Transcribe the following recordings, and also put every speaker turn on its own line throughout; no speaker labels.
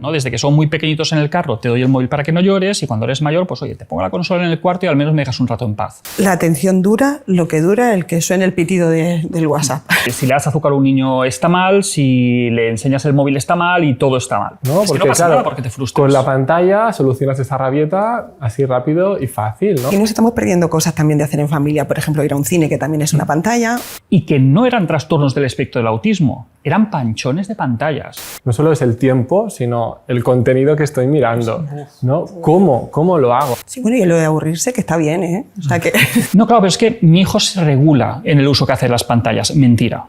¿no? Desde que son muy pequeñitos en el carro, te doy el móvil para que no llores, y cuando eres mayor, pues oye, te pongo la consola en el cuarto y al menos me dejas un rato en paz.
La atención dura lo que dura el que suene el pitido del WhatsApp.
Si le das azúcar a un niño está mal, si le enseñas el móvil está mal y todo está mal.
No, porque,
no pasa
claro,
nada porque te frustras.
Con la pantalla solucionas esa rabieta así rápido y fácil, ¿no?
Y nos estamos perdiendo cosas también de hacer en familia, por ejemplo, ir a un cine, que también es una pantalla.
Y que no eran trastornos del espectro del autismo, eran panchones de pantallas.
No solo es el tiempo, sino el contenido que estoy mirando, ¿no? ¿Cómo lo hago?
Sí, bueno, y lo de aburrirse, que está bien, ¿eh? O sea que...
No, claro, pero es que mi hijo se regula en el uso que hace de las pantallas. Mentira.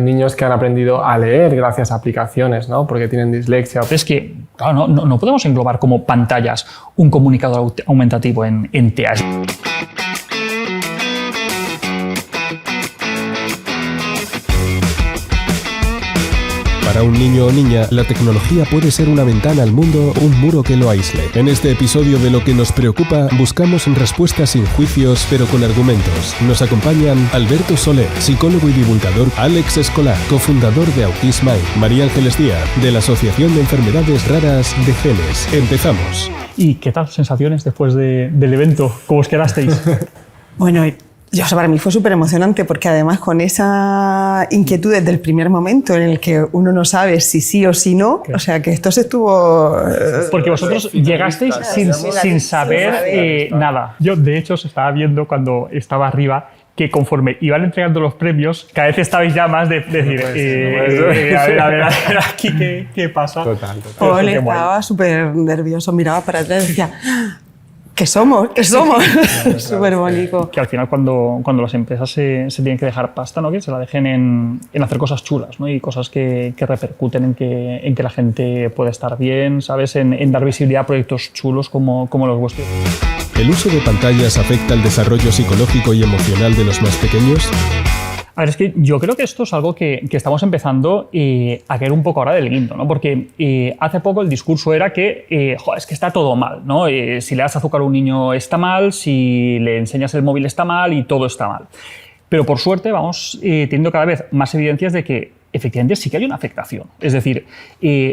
Niños que han aprendido a leer gracias a aplicaciones, ¿no? Porque tienen dislexia.
Es que, claro, no podemos englobar como pantallas un comunicador aumentativo en TEA.
Para un niño o niña, la tecnología puede ser una ventana al mundo o un muro que lo aísle. En este episodio de Lo que nos preocupa, buscamos respuestas sin juicios, pero con argumentos. Nos acompañan Alberto Soler, psicólogo y divulgador; Alex Escolar, cofundador de Autism Mind; María Ángeles Díaz, de la Asociación de Enfermedades Raras de Genes. Empezamos.
¿Y qué tal sensaciones después del evento? ¿Cómo os quedasteis?
Bueno, para mí fue súper emocionante, porque además con esa inquietud desde el primer momento en el que uno no sabe si sí o si no, o sea que esto se estuvo...
Porque vosotros llegasteis sin saber nada. Yo, de hecho, os estaba viendo cuando estaba arriba que conforme iban entregando los premios, cada vez estabais ya más de decir, a ver, aquí qué pasa.
Total.
Ole, estaba súper nervioso, miraba para atrás y decía... ¿Qué somos? Súper bonito.
Que al final cuando las empresas se tienen que dejar pasta, ¿no? Que se la dejen en hacer cosas chulas, ¿no? Y cosas que repercuten en que la gente pueda estar bien, ¿sabes? En dar visibilidad a proyectos chulos como los vuestros.
¿El uso de pantallas afecta el desarrollo psicológico y emocional de los más pequeños?
A ver, es que yo creo que esto es algo que estamos empezando a caer un poco ahora del guindo, ¿no? Porque hace poco el discurso era que, es que está todo mal, ¿no? Si le das azúcar a un niño está mal, si le enseñas el móvil está mal y todo está mal. Pero por suerte vamos teniendo cada vez más evidencias de que efectivamente sí que hay una afectación. Es decir,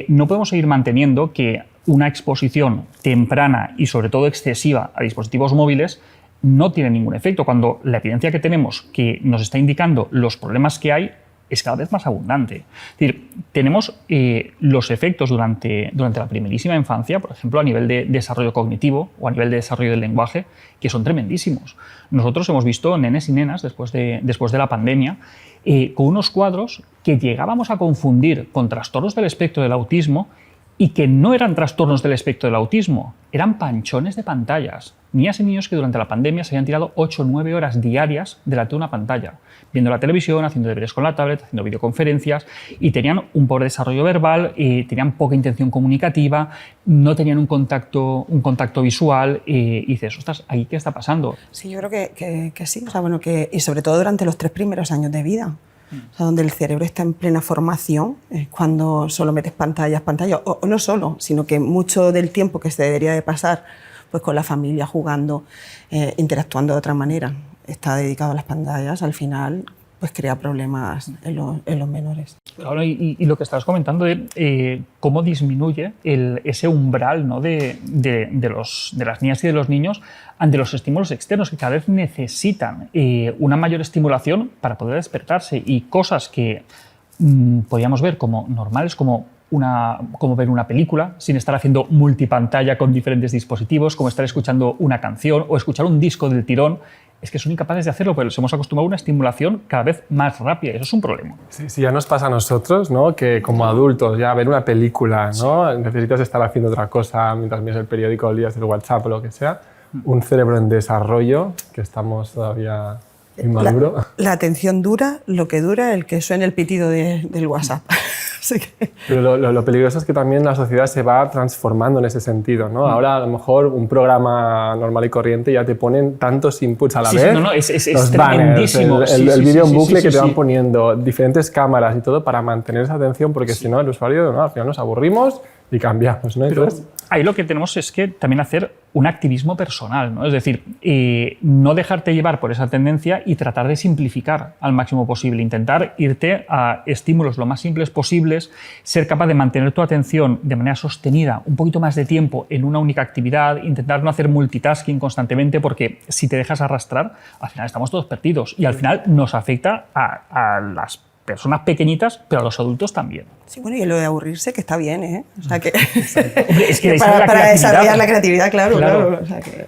no podemos seguir manteniendo que una exposición temprana y sobre todo excesiva a dispositivos móviles no tiene ningún efecto, cuando la evidencia que tenemos que nos está indicando los problemas que hay es cada vez más abundante. Es decir, tenemos los efectos durante la primerísima infancia, por ejemplo, a nivel de desarrollo cognitivo o a nivel de desarrollo del lenguaje, que son tremendísimos. Nosotros hemos visto nenes y nenas después de la pandemia con unos cuadros que llegábamos a confundir con trastornos del espectro del autismo y que no eran trastornos del espectro del autismo, eran panchones de pantallas. Niñas y niños que durante la pandemia se habían tirado 8 o 9 horas diarias delante de una pantalla, viendo la televisión, haciendo deberes con la tablet, haciendo videoconferencias, y tenían un pobre desarrollo verbal, tenían poca intención comunicativa, no tenían un contacto visual, y dices, ostras, ¿ahí qué está pasando?
Sí, yo creo que sí, o sea, bueno, y sobre todo durante los 3 primeros años de vida. O sea, donde el cerebro está en plena formación, es cuando solo metes pantallas, o no solo, sino que mucho del tiempo que se debería de pasar pues con la familia, jugando, interactuando de otra manera, está dedicado a las pantallas, al final pues crea problemas en los menores.
Claro, y lo que estabas comentando de cómo disminuye ese umbral, ¿no? de las niñas y de los niños ante los estímulos externos, que cada vez necesitan una mayor estimulación para poder despertarse, y cosas que podíamos ver como normales, como ver una película sin estar haciendo multipantalla con diferentes dispositivos, como estar escuchando una canción o escuchar un disco del tirón, es que son incapaces de hacerlo, porque nos hemos acostumbrado a una estimulación cada vez más rápida, y eso es un problema.
Sí, ya nos pasa a nosotros, ¿no? Que como adultos ya ver una película, ¿no? Necesitas estar haciendo otra cosa mientras miras el periódico, lees el WhatsApp o lo que sea. Un cerebro en desarrollo, que estamos todavía inmaduro.
La atención dura lo que dura el que suene el pitido del WhatsApp.
Pero lo peligroso es que también la sociedad se va transformando en ese sentido, ¿no? Ahora a lo mejor un programa normal y corriente ya te ponen tantos inputs a la vez.
Es tremendísimo.
El vídeo en bucle que te van poniendo, diferentes cámaras y todo para mantener esa atención, porque si no el usuario, ¿no? Al final nos aburrimos y cambiamos, ¿no? Entonces,
ahí lo que tenemos es que también hacer un activismo personal, ¿no? Es decir, no dejarte llevar por esa tendencia y tratar de simplificar al máximo posible, intentar irte a estímulos lo más simples posibles, ser capaz de mantener tu atención de manera sostenida un poquito más de tiempo en una única actividad, intentar no hacer multitasking constantemente, porque si te dejas arrastrar, al final estamos todos perdidos y al final nos afecta a las personas pequeñitas, pero a los adultos también.
Sí, bueno, y lo de aburrirse, que está bien, ¿eh? O sea que,
Hombre, es que
para desarrollar la creatividad, claro. O sea que...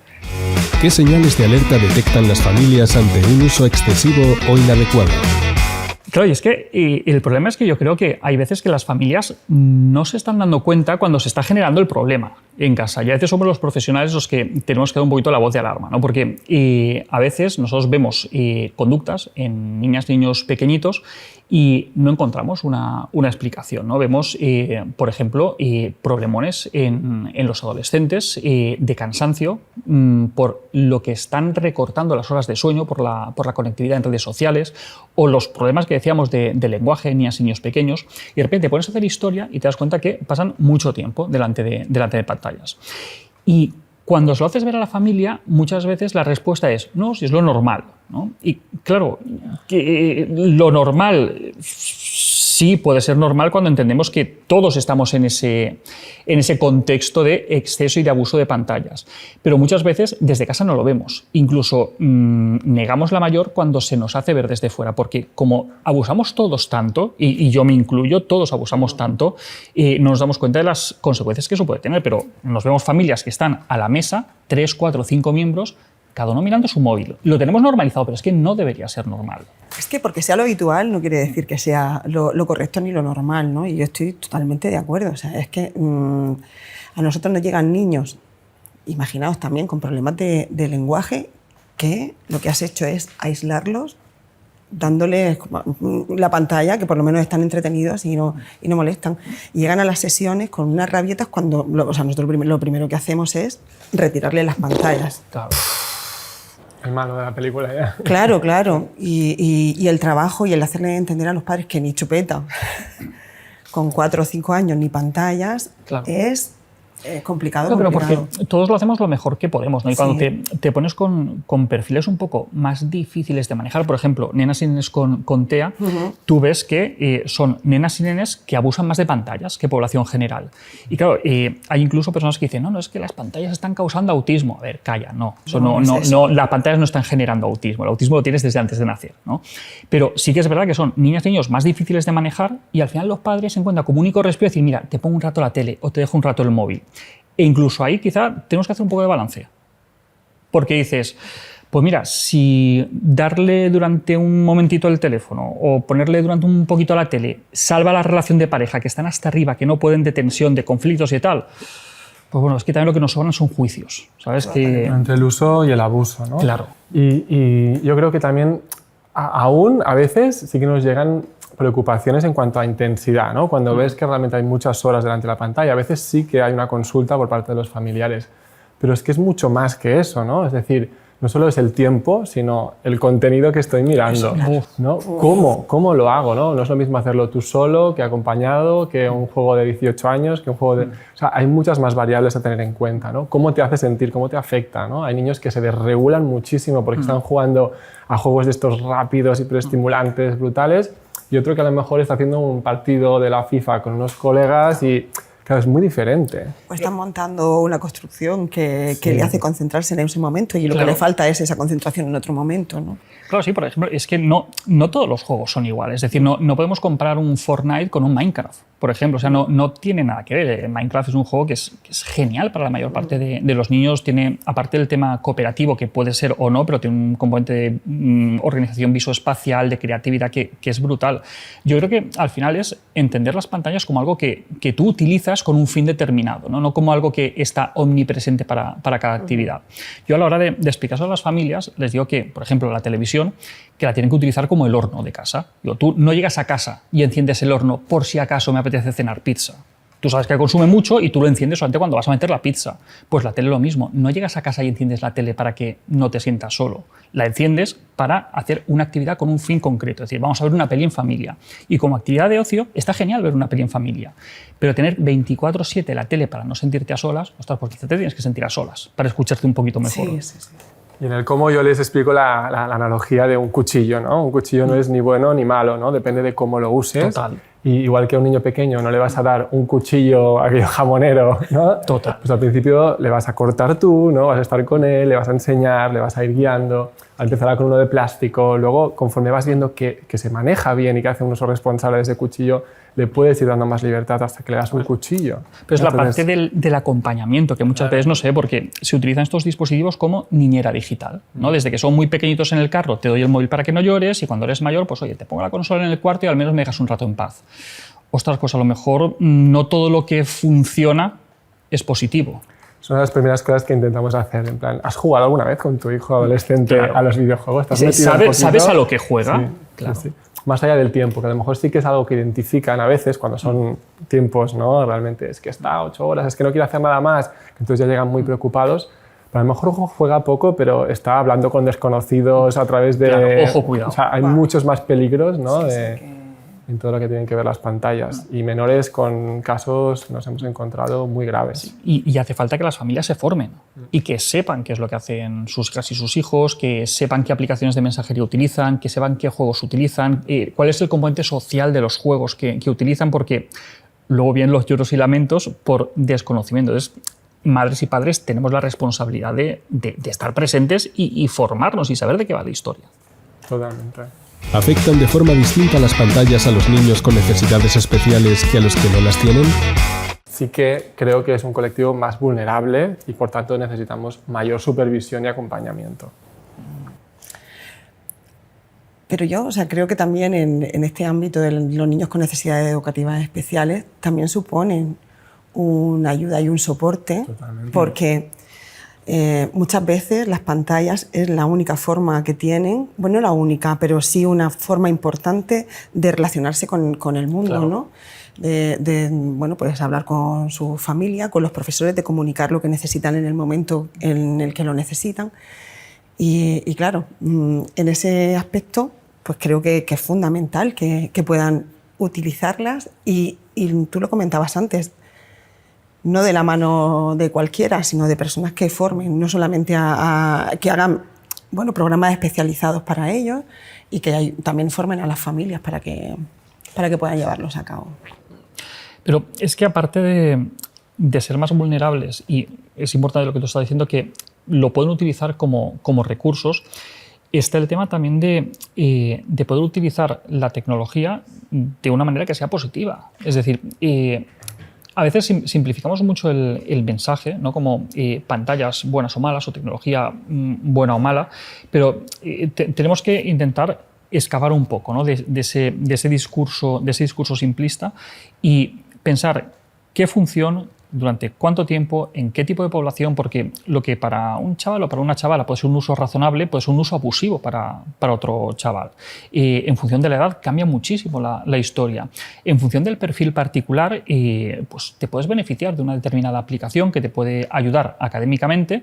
¿Qué señales de alerta detectan las familias ante un uso excesivo o inadecuado?
Claro, y es que el problema es que yo creo que hay veces que las familias no se están dando cuenta cuando se está generando el problema en casa. Y a veces somos los profesionales los que tenemos que dar un poquito la voz de alarma, ¿no? Porque a veces nosotros vemos conductas en niñas y niños pequeñitos y no encontramos una explicación, ¿no? Vemos, por ejemplo, problemones en los adolescentes de cansancio por lo que están recortando las horas de sueño, por la conectividad en redes sociales, o los problemas que decíamos de lenguaje en niñas y niños pequeños, y de repente te pones a hacer historia y te das cuenta que pasan mucho tiempo delante de pantallas. Y cuando se lo haces ver a la familia, muchas veces la respuesta es no, si es lo normal, ¿no? Y claro, que lo normal sí puede ser normal cuando entendemos que todos estamos en ese contexto de exceso y de abuso de pantallas. Pero muchas veces desde casa no lo vemos. Incluso negamos la mayor cuando se nos hace ver desde fuera, porque como abusamos todos tanto, y yo me incluyo, todos abusamos tanto, no nos damos cuenta de las consecuencias que eso puede tener. Pero nos vemos familias que están a la mesa, 3, 4, 5 miembros, cada uno mirando su móvil. Lo tenemos normalizado, pero es que no debería ser normal.
Es que porque sea lo habitual no quiere decir que sea lo correcto ni lo normal, ¿no? Y yo estoy totalmente de acuerdo. O sea, es que a nosotros nos llegan niños, imaginaos también, con problemas de lenguaje, que lo que has hecho es aislarlos, dándoles la pantalla, que por lo menos están entretenidos y no molestan. Y llegan a las sesiones con unas rabietas cuando... O sea, nosotros lo primero que hacemos es retirarle las pantallas.
Claro.
El malo de la película ya.
Claro. Y el trabajo y el hacerle entender a los padres que ni chupeta, con 4 o 5 años, ni pantallas, claro, es complicado.
Pero porque todos lo hacemos lo mejor que podemos, ¿no? Y cuando te pones con perfiles un poco más difíciles de manejar, por ejemplo, nenas y nenes con TEA, tú ves que son nenas y nenes que abusan más de pantallas que población general. Y claro, hay incluso personas que dicen, no, es que las pantallas están causando autismo. A ver, calla, no. Las pantallas no están generando autismo. El autismo lo tienes desde antes de nacer, ¿no? Pero sí que es verdad que son niñas y niños más difíciles de manejar y al final los padres se encuentran como único respiro y decir, mira, te pongo un rato la tele o te dejo un rato el móvil. E incluso ahí quizá tenemos que hacer un poco de balance. Porque dices, pues mira, si darle durante un momentito el teléfono o ponerle durante un poquito la tele salva la relación de pareja, que están hasta arriba, que no pueden de tensión, de conflictos y tal, pues bueno, es que también lo que nos sobran son juicios, ¿sabes? Que...
Entre el uso y el abuso, ¿no?
Claro.
Y yo creo que también, aún a veces sí que nos llegan preocupaciones en cuanto a intensidad, ¿no? Cuando ves que realmente hay muchas horas delante de la pantalla, a veces sí que hay una consulta por parte de los familiares, pero es que es mucho más que eso, ¿no? Es decir, no solo es el tiempo, sino el contenido que estoy mirando, ¿no? ¿Cómo lo hago, ¿no? No es lo mismo hacerlo tú solo que acompañado, que un juego de 18 años, que un juego de... O sea, hay muchas más variables a tener en cuenta, ¿no? ¿Cómo te hace sentir? ¿Cómo te afecta, ¿no? Hay niños que se desregulan muchísimo porque están jugando a juegos de estos rápidos, hiperestimulantes, brutales, y otro que a lo mejor está haciendo un partido de la FIFA con unos colegas y, claro, es muy diferente. Pues
están montando una construcción que le hace concentrarse en ese momento y lo que le falta es esa concentración en otro momento, ¿no?
Claro, sí, por ejemplo, es que no todos los juegos son iguales. Es decir, no podemos comparar un Fortnite con un Minecraft, por ejemplo. O sea, no tiene nada que ver. Minecraft es un juego que es genial para la mayor parte de los niños. Tiene, aparte del tema cooperativo, que puede ser o no, pero tiene un componente de organización visoespacial, de creatividad, que es brutal. Yo creo que al final es entender las pantallas como algo que tú utilizas con un fin determinado, no como algo que está omnipresente para cada actividad. Yo a la hora de explicarlo a las familias les digo que, por ejemplo, la televisión, que la tienen que utilizar como el horno de casa. Digo, tú no llegas a casa y enciendes el horno por si acaso me apetece cenar pizza. Tú sabes que consume mucho y tú lo enciendes solamente cuando vas a meter la pizza. Pues la tele lo mismo. No llegas a casa y enciendes la tele para que no te sientas solo. La enciendes para hacer una actividad con un fin concreto. Es decir, vamos a ver una peli en familia. Y como actividad de ocio está genial ver una peli en familia. Pero tener 24/7 la tele para no sentirte a solas, ostras, pues quizá te tienes que sentir a solas para escucharte un poquito mejor.
Sí, sí, sí.
Y en el cómo yo les explico la analogía de un cuchillo, ¿no? Un cuchillo no es ni bueno ni malo, ¿no? Depende de cómo lo uses.
Total.
Y igual que a un niño pequeño no le vas a dar un cuchillo aquello jamonero, ¿no?
Total.
Pues al principio le vas a cortar tú, ¿no? Vas a estar con él, le vas a enseñar, le vas a ir guiando. Empezará con uno de plástico, luego conforme vas viendo que se maneja bien y que hace un uso responsable de ese cuchillo, le puedes ir dando más libertad hasta que le das un cuchillo.
Pero es la
Entonces,
parte del acompañamiento, que muchas veces no sé, porque se utilizan estos dispositivos como niñera digital, ¿no? Desde que son muy pequeñitos en el carro, te doy el móvil para que no llores, y cuando eres mayor, pues oye, te pongo la consola en el cuarto y al menos me dejas un rato en paz. Ostras, pues a lo mejor no todo lo que funciona es positivo.
Es una de las primeras cosas que intentamos hacer. En plan, ¿has jugado alguna vez con tu hijo adolescente
Claro.
a los videojuegos? ¿Te has metido un poquito?
¿Sabes a lo que juega?
Sí,
Claro.
sí, sí. Más allá del tiempo, que a lo mejor sí que es algo que identifican a veces cuando son tiempos, ¿no? Realmente es que está 8 horas, es que no quiere hacer nada más, entonces ya llegan muy preocupados. Pero a lo mejor juega poco, pero está hablando con desconocidos a través de...
Claro, ojo, cuidado.
O sea, hay muchos más peligros, ¿no? En todo lo que tienen que ver las pantallas. Y menores con casos nos hemos encontrado muy graves.
Y hace falta que las familias se formen y que sepan qué es lo que hacen sus hijas y sus hijos, que sepan qué aplicaciones de mensajería utilizan, que sepan qué juegos utilizan, cuál es el componente social de los juegos que utilizan, porque luego vienen los lloros y lamentos por desconocimiento. Entonces, madres y padres tenemos la responsabilidad de estar presentes y formarnos y saber de qué va la historia.
Totalmente.
¿Afectan de forma distinta las pantallas a los niños con necesidades especiales que a los que no las tienen?
Sí que creo que es un colectivo más vulnerable y por tanto necesitamos mayor supervisión y acompañamiento.
Pero yo, o sea, creo que también en este ámbito de los niños con necesidades educativas especiales también suponen una ayuda y un soporte.
Totalmente.
Porque muchas veces las pantallas es la única forma que tienen, bueno, no la única, pero sí una forma importante de relacionarse con el mundo,
Claro.
¿no? Bueno, pues hablar con su familia, con los profesores, de comunicar lo que necesitan en el momento en el que lo necesitan. Y claro, en ese aspecto, pues creo que es fundamental que puedan utilizarlas y tú lo comentabas antes, no de la mano de cualquiera, sino de personas que formen, no solamente que hagan, bueno, programas especializados para ellos y que también formen a las familias para que puedan llevarlos a cabo.
Pero es que aparte de ser más vulnerables, y es importante lo que tú estás diciendo, que lo pueden utilizar como recursos, está el tema también de poder utilizar la tecnología de una manera que sea positiva. Es decir, a veces simplificamos mucho el mensaje, ¿no? Como pantallas buenas o malas o tecnología buena o mala, pero tenemos que intentar excavar un poco, ¿no? de ese discurso simplista y pensar qué función, durante cuánto tiempo, en qué tipo de población, porque lo que para un chaval o para una chavala puede ser un uso razonable, puede ser un uso abusivo para otro chaval. En función de la edad cambia muchísimo la historia. En función del perfil particular, pues te puedes beneficiar de una determinada aplicación que te puede ayudar académicamente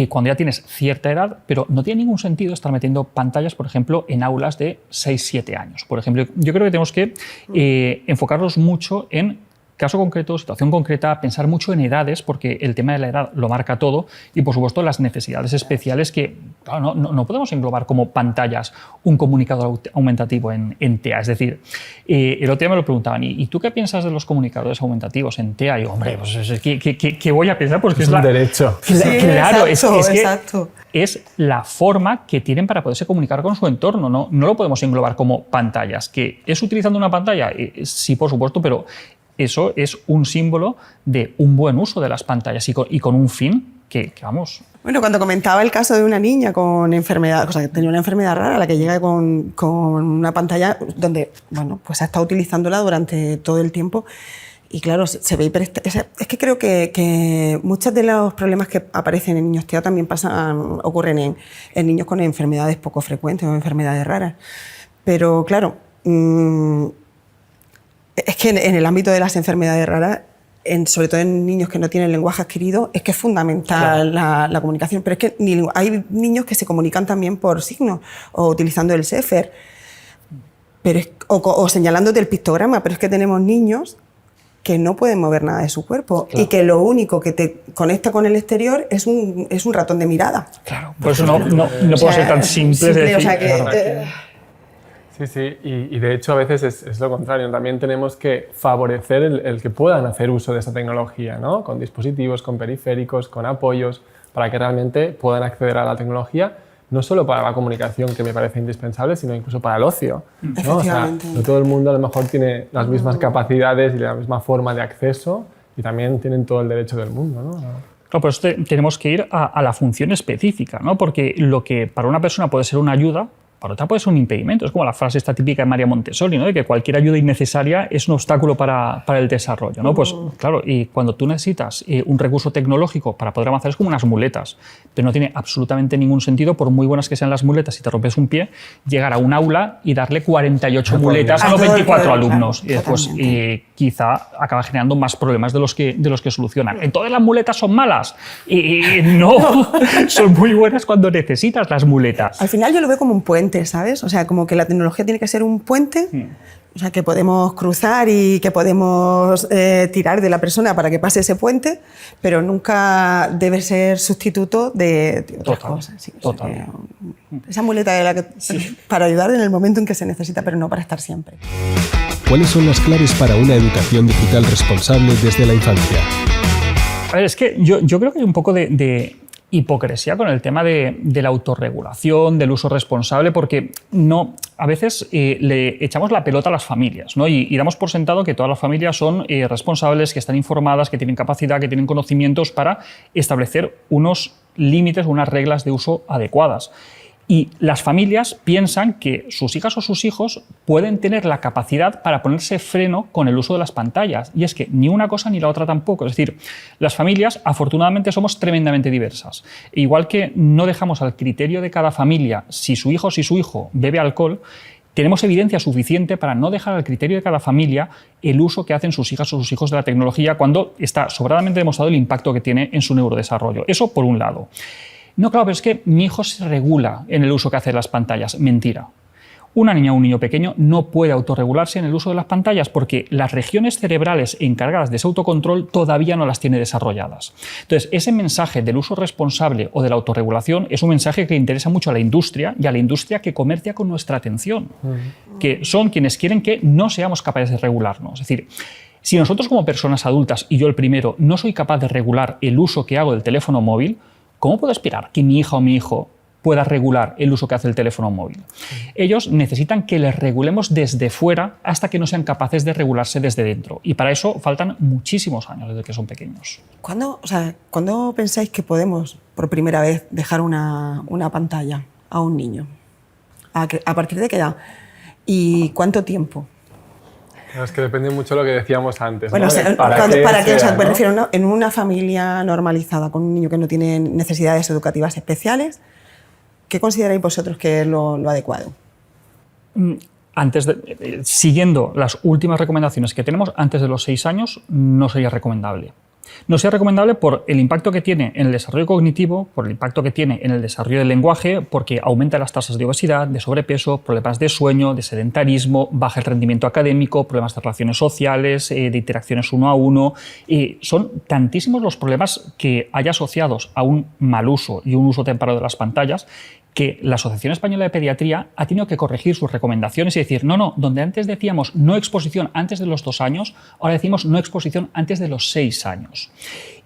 cuando ya tienes cierta edad, pero no tiene ningún sentido estar metiendo pantallas, por ejemplo, en aulas de 6-7 años. Por ejemplo, yo creo que tenemos que enfocarnos mucho en caso concreto, situación concreta, pensar mucho en edades, porque el tema de la edad lo marca todo, y por supuesto las necesidades especiales que claro, no podemos englobar como pantallas un comunicador aumentativo en TEA. Es decir, el otro día me lo preguntaban, ¿y tú qué piensas de los comunicadores aumentativos en TEA? Y hombre, pues ¿qué voy a pensar? Pues que
Es un derecho.
Sí,
Claro,
exacto.
es la forma que tienen para poderse comunicar con su entorno. No lo podemos englobar como pantallas. ¿Que es utilizando una pantalla? Sí, por supuesto, pero eso es un símbolo de un buen uso de las pantallas y con un fin que vamos...
Bueno, cuando comentaba el caso de una niña con enfermedad, o sea, que tenía una enfermedad rara, la que llega con una pantalla donde, bueno, pues ha estado utilizándola durante todo el tiempo y claro, se ve es que creo que muchos de los problemas que aparecen en niños TEA también ocurren en niños con enfermedades poco frecuentes o enfermedades raras. Pero claro, es que en el ámbito de las enfermedades raras sobre todo en niños que no tienen lenguaje adquirido, es que es fundamental la comunicación. Pero es que hay niños que se comunican también por signos o utilizando el SEFER o señalándote el pictograma, pero es que tenemos niños que no pueden mover nada de su cuerpo y que lo único que te conecta con el exterior es un ratón de mirada.
Claro, por eso no puedo ser tan simple de decir...
O sea que,
Sí, y de hecho a veces es lo contrario. También tenemos que favorecer el que puedan hacer uso de esa tecnología, ¿no? Con dispositivos, con periféricos, con apoyos, para que realmente puedan acceder a la tecnología, no solo para la comunicación, que me parece indispensable, sino incluso para el ocio, ¿no? O sea, no todo el mundo a lo mejor tiene las mismas capacidades y la misma forma de acceso, y también tienen todo el derecho del mundo, ¿no?
Claro, por eso tenemos que ir a la función específica, ¿no? Porque lo que para una persona puede ser una ayuda, para otra puede ser un impedimento. Es como la frase esta típica de María Montessori, ¿no? De que cualquier ayuda innecesaria es un obstáculo para el desarrollo, ¿no? Pues claro, y cuando tú necesitas un recurso tecnológico para poder avanzar, es como unas muletas, pero no tiene absolutamente ningún sentido, por muy buenas que sean las muletas, si te rompes un pie, llegar a un aula y darle 48 muletas a los 24 alumnos.
Claro,
y después quizá acaba generando más problemas de los que solucionan. Entonces las muletas son malas. No, son muy buenas cuando necesitas las muletas.
al final yo lo veo como un puente, ¿sabes? O sea, como que la tecnología tiene que ser un puente, o sea, que podemos cruzar y que podemos tirar de la persona para que pase ese puente, pero nunca debe ser sustituto de otras cosas. Sí, o sea, esa muleta de para ayudar en el momento en que se necesita, pero no para estar siempre.
¿Cuáles son las claves para una educación digital responsable desde la infancia?
A ver, es que yo creo que hay un poco de hipocresía con el tema de la autorregulación, del uso responsable, porque a veces le echamos la pelota a las familias, ¿no? Y damos por sentado que todas las familias son responsables, que están informadas, que tienen capacidad, que tienen conocimientos para establecer unos límites, unas reglas de uso adecuadas. Y las familias piensan que sus hijas o sus hijos pueden tener la capacidad para ponerse freno con el uso de las pantallas. Y es que ni una cosa ni la otra tampoco. Es decir, las familias, afortunadamente, somos tremendamente diversas. Igual que no dejamos al criterio de cada familia si su hijo bebe alcohol, tenemos evidencia suficiente para no dejar al criterio de cada familia el uso que hacen sus hijas o sus hijos de la tecnología cuando está sobradamente demostrado el impacto que tiene en su neurodesarrollo. Eso por un lado. No, claro, pero es que mi hijo se regula en el uso que hace de las pantallas. Mentira. Una niña o un niño pequeño no puede autorregularse en el uso de las pantallas porque las regiones cerebrales encargadas de ese autocontrol todavía no las tiene desarrolladas. Entonces, ese mensaje del uso responsable o de la autorregulación es un mensaje que interesa mucho a la industria y a la industria que comercia con nuestra atención, que son quienes quieren que no seamos capaces de regularnos. Es decir, si nosotros como personas adultas, y yo el primero, no soy capaz de regular el uso que hago del teléfono móvil, ¿cómo puedo esperar que mi hija o mi hijo pueda regular el uso que hace el teléfono móvil? Ellos necesitan que les regulemos desde fuera hasta que no sean capaces de regularse desde dentro. Y para eso faltan muchísimos años desde que son pequeños.
¿Cuándo pensáis que podemos, por primera vez, dejar una pantalla a un niño? ¿A partir de qué edad? ¿Y cuánto tiempo?
Es que depende mucho de lo que decíamos antes.
Bueno,
¿no?
o sea, me refiero en una familia normalizada con un niño que no tiene necesidades educativas especiales, ¿qué consideráis vosotros que es lo adecuado?
Siguiendo las últimas recomendaciones que tenemos, antes de los 6 años no sería recomendable. No sería recomendable por el impacto que tiene en el desarrollo cognitivo, por el impacto que tiene en el desarrollo del lenguaje, porque aumenta las tasas de obesidad, de sobrepeso, problemas de sueño, de sedentarismo, baja el rendimiento académico, problemas de relaciones sociales, de interacciones uno a uno. Son tantísimos los problemas que hay asociados a un mal uso y un uso temprano de las pantallas que la Asociación Española de Pediatría ha tenido que corregir sus recomendaciones y decir, no, donde antes decíamos no exposición antes de los 2 años, ahora decimos no exposición antes de los 6 años.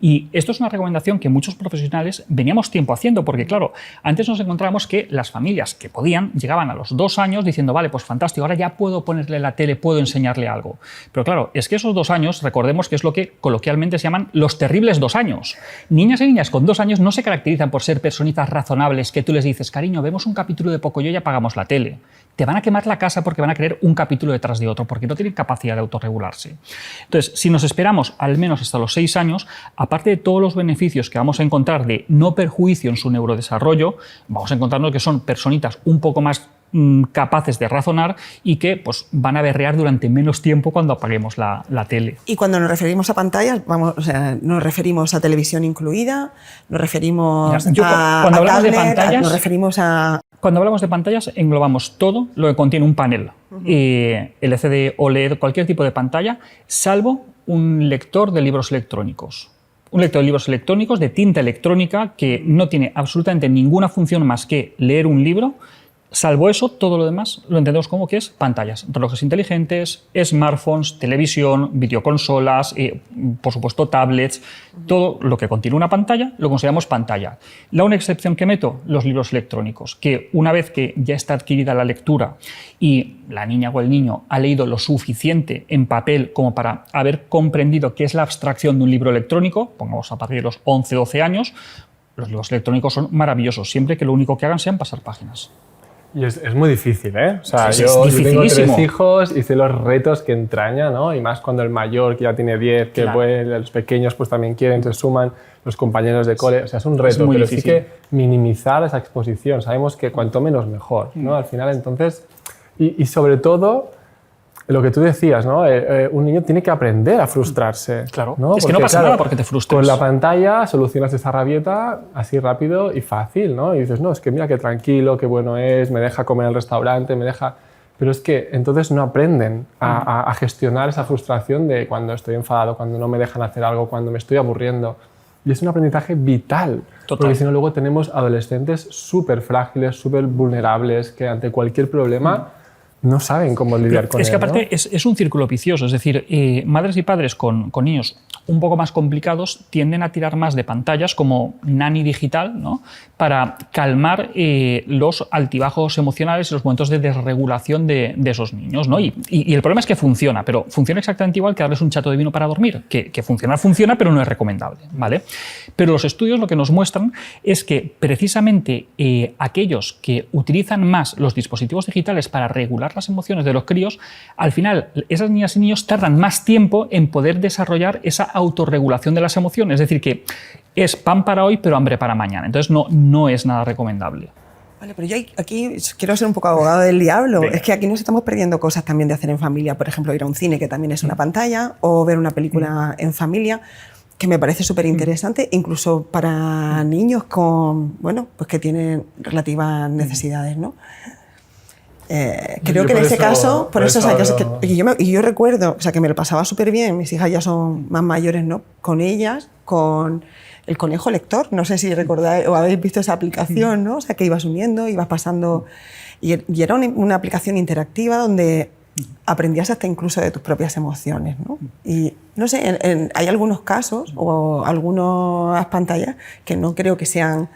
Y esto es una recomendación que muchos profesionales veníamos tiempo haciendo, porque claro, antes nos encontrábamos que las familias que podían llegaban a los 2 años diciendo, vale, pues fantástico, ahora ya puedo ponerle la tele, puedo enseñarle algo. Pero claro, es que esos 2 años, recordemos que es lo que coloquialmente se llaman los terribles 2 años. Niñas y niñas con 2 años no se caracterizan por ser personitas razonables que tú les dices, cariño, vemos un capítulo de Pocoyo y apagamos la tele. Te van a quemar la casa porque van a querer un capítulo detrás de otro, porque no tienen capacidad de autorregularse. Entonces, si nos esperamos al menos hasta los 6 años, aparte de todos los beneficios que vamos a encontrar de no perjuicio en su neurodesarrollo, vamos a encontrarnos que son personitas un poco más capaces de razonar y que pues, van a berrear durante menos tiempo cuando apaguemos la tele.
Y cuando nos referimos a pantallas, nos referimos a televisión incluida, nos referimos a tablet, nos referimos a...
Cuando hablamos de pantallas, englobamos todo lo que contiene un panel, LCD, OLED, cualquier tipo de pantalla, salvo un lector de libros electrónicos. Un lector de libros electrónicos de tinta electrónica que no tiene absolutamente ninguna función más que leer un libro. Salvo eso, todo lo demás lo entendemos como que es pantallas, relojes inteligentes, smartphones, televisión, videoconsolas, por supuesto tablets, todo lo que contiene una pantalla lo consideramos pantalla. La única excepción que meto, los libros electrónicos, que una vez que ya está adquirida la lectura y la niña o el niño ha leído lo suficiente en papel como para haber comprendido qué es la abstracción de un libro electrónico, pongamos a partir de los 11 o 12 años, los libros electrónicos son maravillosos, siempre que lo único que hagan sean pasar páginas.
Y es muy difícil, ¿eh? O sea,
Sí,
yo
es
tengo 3 hijos y sé los retos que entraña, ¿no? Y más cuando el mayor, que ya tiene 10, que
claro.
los pequeños pues también quieren, se suman, los compañeros de cole. O sea, es un reto, pero
difícil.
sí que minimizar esa exposición. Sabemos que cuanto menos mejor, ¿no? Al final, entonces... Y sobre todo, lo que tú decías, ¿no? Un niño tiene que aprender a frustrarse.
Claro.
¿no?
Es que no pasa nada porque te frustres.
Con la pantalla solucionas esa rabieta así rápido y fácil, ¿no? Y dices, no, es que mira qué tranquilo, qué bueno es, me deja comer en el restaurante, me deja... Pero es que entonces no aprenden a gestionar esa frustración de cuando estoy enfadado, cuando no me dejan hacer algo, cuando me estoy aburriendo. Y es un aprendizaje vital.
Total.
Porque si no, luego tenemos adolescentes súper frágiles, súper vulnerables, que ante cualquier problema... no saben cómo lidiar con él.
Es que aparte,
¿no?
es un círculo vicioso. Es decir, madres y padres con niños un poco más complicados tienden a tirar más de pantallas como nani digital, ¿no? Para calmar los altibajos emocionales y los momentos de desregulación de esos niños, ¿no? Y el problema es que funciona, pero funciona exactamente igual que darles un chato de vino para dormir, que funcionar funciona, pero no es recomendable, ¿vale? Pero los estudios lo que nos muestran es que precisamente aquellos que utilizan más los dispositivos digitales para regular las emociones de los críos, al final esas niñas y niños tardan más tiempo en poder desarrollar esa autorregulación de las emociones. Es decir, que es pan para hoy, pero hambre para mañana. Entonces no es nada recomendable.
Vale, pero yo aquí quiero ser un poco abogado del diablo. Es que aquí nos estamos perdiendo cosas también de hacer en familia. Por ejemplo, ir a un cine, que también es una pantalla, o ver una película en familia, que me parece súper interesante, incluso para niños pues que tienen relativas necesidades, ¿no? Creo que en ese caso, por eso, o sea, yo recuerdo, o sea, que me lo pasaba súper bien, mis hijas ya son más mayores, ¿no? Con ellas, con el conejo lector, no sé si recordáis o habéis visto esa aplicación, ¿no? O sea, que ibas uniendo, ibas pasando, y era una aplicación interactiva donde aprendías hasta incluso de tus propias emociones, ¿no? Y no sé, hay algunos casos o algunas pantallas que no creo que sean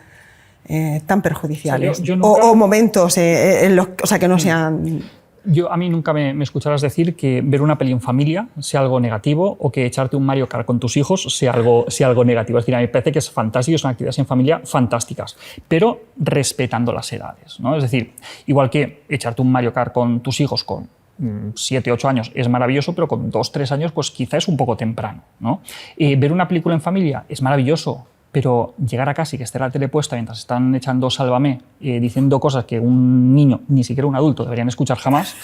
tan perjudiciales,
o sea, yo nunca...
o momentos en los, o sea, que no sean...
A mí nunca me escucharás decir que ver una peli en familia sea algo negativo o que echarte un Mario Kart con tus hijos sea algo negativo. Es decir, a mí me parece que es fantástico, son actividades en familia fantásticas, pero respetando las edades, ¿no? Es decir, igual que echarte un Mario Kart con tus hijos con 7, 8 años es maravilloso, pero con 2, 3 años pues quizá es un poco temprano, ¿no? Ver una película en familia es maravilloso, pero llegar a casa y que esté la tele puesta mientras están echando Sálvame, diciendo cosas que un niño, ni siquiera un adulto, deberían escuchar jamás,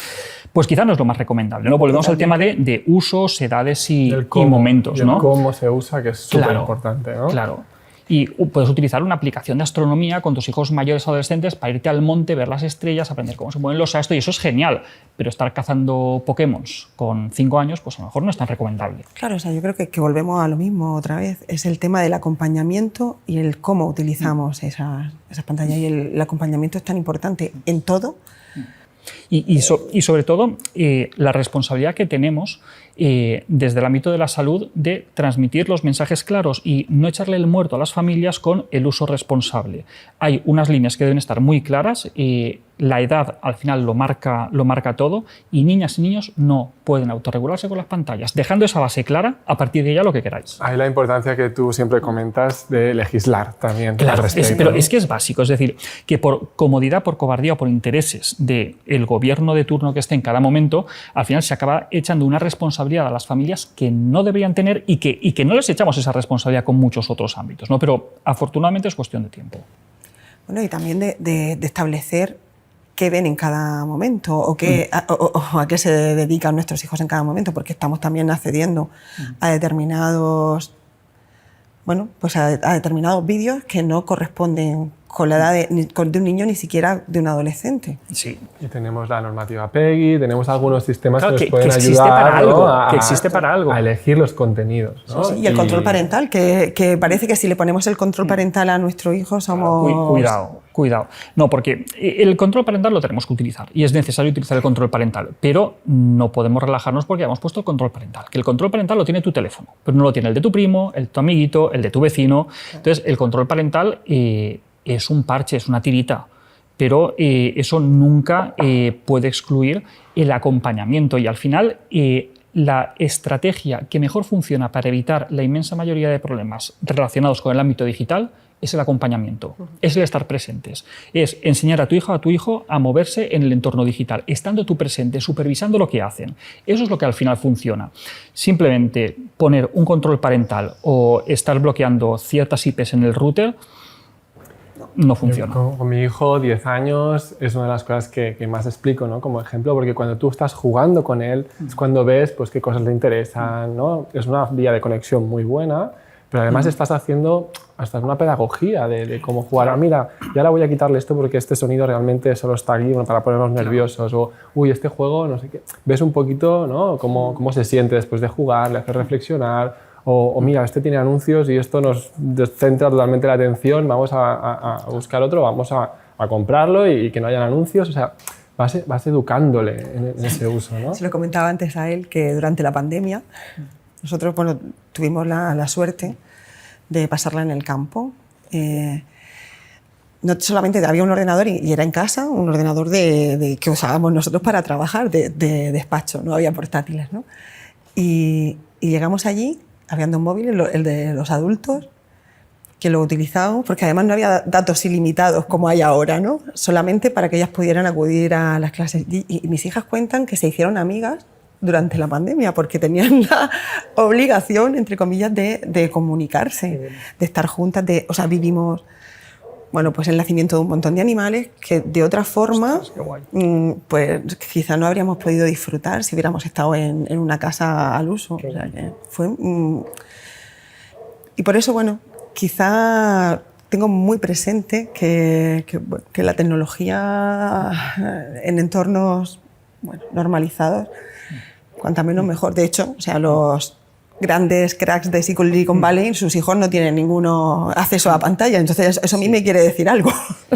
pues quizá no es lo más recomendable, ¿no? Volvemos al tema de usos, edades y momentos, ¿no?
Cómo se usa, que es súper importante, ¿no?
Claro. Y puedes utilizar una aplicación de astronomía con tus hijos mayores o adolescentes para irte al monte, ver las estrellas, aprender cómo se mueven los astros, y eso es genial. Pero estar cazando Pokémon con 5 años, pues a lo mejor no es tan recomendable.
Claro, o sea, yo creo que volvemos a lo mismo otra vez. Es el tema del acompañamiento y el cómo utilizamos esas pantallas. Y el acompañamiento es tan importante en todo.
Y sobre todo, la responsabilidad que tenemos desde el ámbito de la salud de transmitir los mensajes claros y no echarle el muerto a las familias con el uso responsable. Hay unas líneas que deben estar muy claras, la edad al final lo marca todo, y niñas y niños no pueden autorregularse con las pantallas. Dejando esa base clara, a partir de ella lo que queráis.
Hay la importancia que tú siempre comentas de legislar también.
Claro, pero es que es básico, es decir, que por comodidad, por cobardía o por intereses del gobierno de turno que esté en cada momento, al final se acaba echando una responsabilidad a las familias que no deberían tener y que no les echamos esa responsabilidad con muchos otros ámbitos, ¿no? Pero afortunadamente es cuestión de tiempo.
Bueno, y también de establecer qué ven en cada momento o a qué se dedican nuestros hijos en cada momento, porque estamos también accediendo a determinados, bueno, pues a determinados vídeos que no corresponden con la edad de un niño, ni siquiera de un adolescente.
Sí.
Y tenemos la normativa PEGI, tenemos algunos sistemas
Claro,
que nos
que
pueden
existe
ayudar,
para algo,
¿no?
que existe para algo.
A elegir los contenidos, ¿no?
Sí, y el control parental, que parece que si le ponemos el control parental a nuestro hijo somos...
Cuidado. No, porque el control parental lo tenemos que utilizar y es necesario utilizar el control parental, pero no podemos relajarnos porque hemos puesto el control parental. Que el control parental lo tiene tu teléfono, pero no lo tiene el de tu primo, el de tu amiguito, el de tu vecino. Entonces, el control parental es un parche, es una tirita, pero eso nunca puede excluir el acompañamiento y al final la estrategia que mejor funciona para evitar la inmensa mayoría de problemas relacionados con el ámbito digital es el acompañamiento, es el estar presentes, es enseñar a tu hija o a tu hijo a moverse en el entorno digital, estando tú presente, supervisando lo que hacen. Eso es lo que al final funciona. Simplemente poner un control parental o estar bloqueando ciertas IPs en el router no funciona.
Con mi hijo, 10 años, es una de las cosas que más explico, ¿no? Como ejemplo, porque cuando tú estás jugando con él es cuando ves pues, qué cosas le interesan, ¿no? Es una vía de conexión muy buena, pero además estás haciendo hasta una pedagogía de cómo jugar. Ah, mira, ya ahora voy a quitarle esto porque este sonido realmente solo está aquí para ponernos nerviosos. O, uy, este juego, no sé qué. Ves un poquito, ¿no? Cómo se siente después de jugar, le hace reflexionar. O mira, este tiene anuncios y esto nos descentra totalmente la atención, vamos a buscar otro, vamos a comprarlo y que no hayan anuncios. O sea, vas educándole en ese uso, ¿no?
Se lo comentaba antes a él que durante la pandemia nosotros tuvimos la suerte de pasarla en el campo. No solamente había un ordenador y era en casa, un ordenador que usábamos nosotros para trabajar, de despacho, no había portátiles, ¿no? Y llegamos allí, había un móvil, el de los adultos, que lo utilizábamos, porque además no había datos ilimitados como hay ahora, ¿no? Solamente para que ellas pudieran acudir a las clases. Y mis hijas cuentan que se hicieron amigas durante la pandemia, porque tenían la obligación, entre comillas, de comunicarse, de estar juntas, o sea, vivimos, bueno, pues el nacimiento de un montón de animales que de otra forma, pues quizá no habríamos podido disfrutar si hubiéramos estado en una casa al uso. O sea, que fue, y por eso, bueno, quizá tengo muy presente que la tecnología en entornos normalizados, cuanta menos mejor. De hecho, o sea, los grandes cracks de Silicon Valley, sus hijos no tienen ninguno acceso a pantalla, entonces eso a mí me quiere decir algo,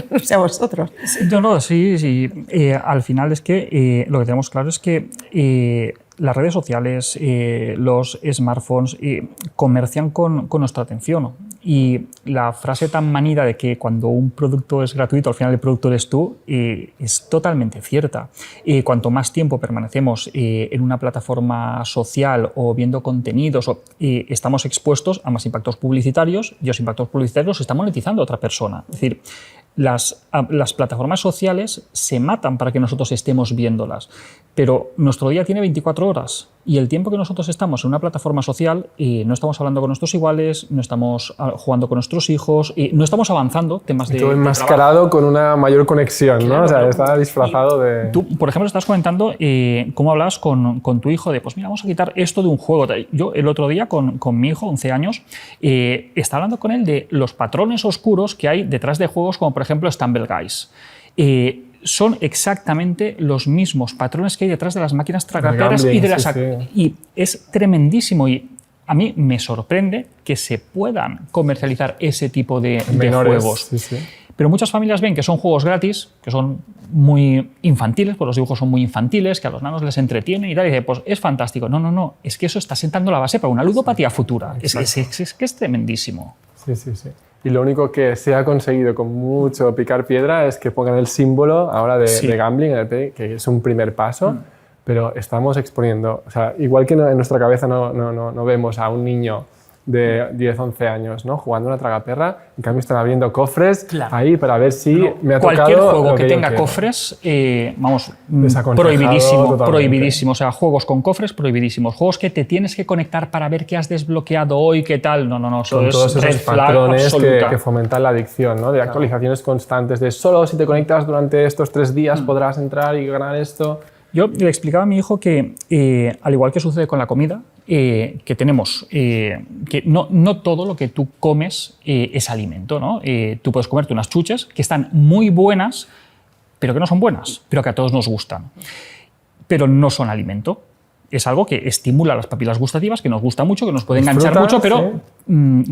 no sé a vosotros.
Sí. Al final es que lo que tenemos claro es que las redes sociales, los smartphones comercian con nuestra atención. Y la frase tan manida de que cuando un producto es gratuito, al final el producto eres tú, es totalmente cierta. Cuanto más tiempo permanecemos en una plataforma social o viendo contenidos, estamos expuestos a más impactos publicitarios y los impactos publicitarios los está monetizando otra persona. Es decir, las plataformas sociales se matan para que nosotros estemos viéndolas, pero nuestro día tiene 24 horas y el tiempo que nosotros estamos en una plataforma social no estamos hablando con nuestros iguales, no estamos jugando con nuestros hijos, no estamos avanzando temas de...
Todo enmascarado con una mayor conexión,
claro,
¿no? O sea, está disfrazado de...
Tú, por ejemplo, estás comentando cómo hablas con tu hijo de, pues mira, vamos a quitar esto de un juego. Yo el otro día con mi hijo, 11 años, estaba hablando con él de los patrones oscuros que hay detrás de juegos como, por ejemplo, Stumble Guys. Son exactamente los mismos patrones que hay detrás de las máquinas tragaperas y de las... Sí. Y es tremendísimo y a mí me sorprende que se puedan comercializar ese tipo de juegos.
Sí.
Pero muchas familias ven que son juegos gratis, que son muy infantiles, pues los dibujos son muy infantiles, que a los nanos les entretiene y tal, y dice, pues es fantástico. No, es que eso está sentando la base para una ludopatía futura. Es que es tremendísimo.
Sí. Y lo único que se ha conseguido con mucho picar piedra es que pongan el símbolo ahora de gambling, que es un primer paso, pero estamos exponiendo, o sea, igual que en nuestra cabeza no vemos a un niño de 10, 11 años, ¿no? Jugando una tragaperra. En cambio, están abriendo cofres
Claro.
ahí para ver si me ha tocado
Cualquier juego
lo
que
yo
tenga
quiero.
cofres, vamos,
Desaconsejado
prohibidísimo,
totalmente.
prohibidísimo. O sea, juegos con cofres, prohibidísimos. Juegos que te tienes que conectar para ver qué has desbloqueado hoy, qué tal. No, eso
Con
es
todos
red
esos
flag
patrones
absoluta.
que fomentan la adicción, ¿no? De actualizaciones constantes, de solo si te conectas durante estos 3 días podrás entrar y ganar esto.
Yo le explicaba a mi hijo que, al igual que sucede con la comida, que tenemos que no todo lo que tú comes es alimento, ¿no? Tú puedes comerte unas chuches que están muy buenas, pero que no son buenas, pero que a todos nos gustan. Pero no son alimento. Es algo que estimula las papilas gustativas, que nos gusta mucho, que nos puede enganchar
Disfrutas,
mucho, pero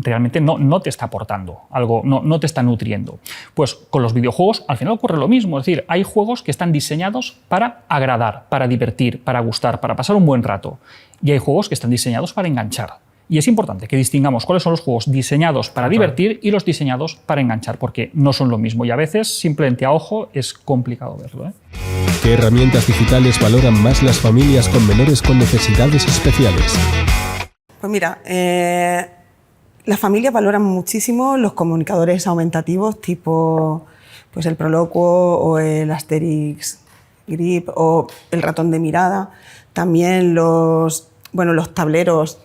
realmente no te está aportando algo, no te está nutriendo. Pues con los videojuegos al final ocurre lo mismo. Es decir, hay juegos que están diseñados para agradar, para divertir, para gustar, para pasar un buen rato. Y hay juegos que están diseñados para enganchar. Y es importante que distingamos cuáles son los juegos diseñados para divertir y los diseñados para enganchar, porque no son lo mismo. Y a veces, simplemente a ojo, es complicado verlo, ¿eh?
¿Qué herramientas digitales valoran más las familias con menores con necesidades especiales?
Pues mira, las familias valoran muchísimo los comunicadores aumentativos tipo pues el Proloquo o el Asterix Grip o el ratón de mirada. También los tableros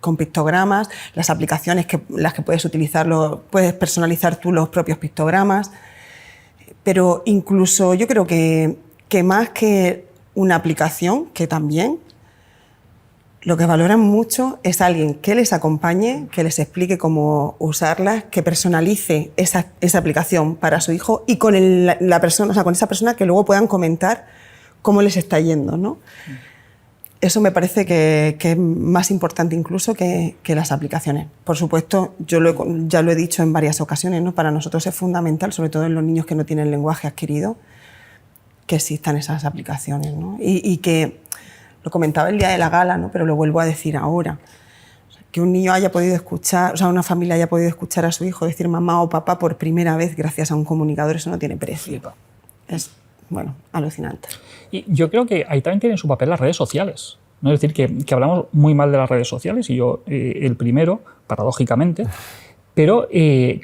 con pictogramas, las aplicaciones las que puedes utilizar, puedes personalizar tú los propios pictogramas. Pero incluso yo creo que más que una aplicación, que también, lo que valoran mucho es alguien que les acompañe, que les explique cómo usarlas, que personalice esa aplicación para su hijo y con la persona, o sea, con esa persona que luego puedan comentar cómo les está yendo, ¿no? Eso me parece que es más importante incluso que las aplicaciones. Por supuesto, ya lo he dicho en varias ocasiones, ¿no? Para nosotros es fundamental, sobre todo en los niños que no tienen lenguaje adquirido, que existan esas aplicaciones, ¿no? Y que, lo comentaba el día de la gala, ¿no? Pero lo vuelvo a decir ahora, que un niño haya podido escuchar, o sea, una familia haya podido escuchar a su hijo decir mamá o papá por primera vez gracias a un comunicador, eso no tiene precio. Es, alucinante.
Y yo creo que ahí también tienen su papel las redes sociales, ¿no? Es decir, que hablamos muy mal de las redes sociales, y yo el primero, paradójicamente, pero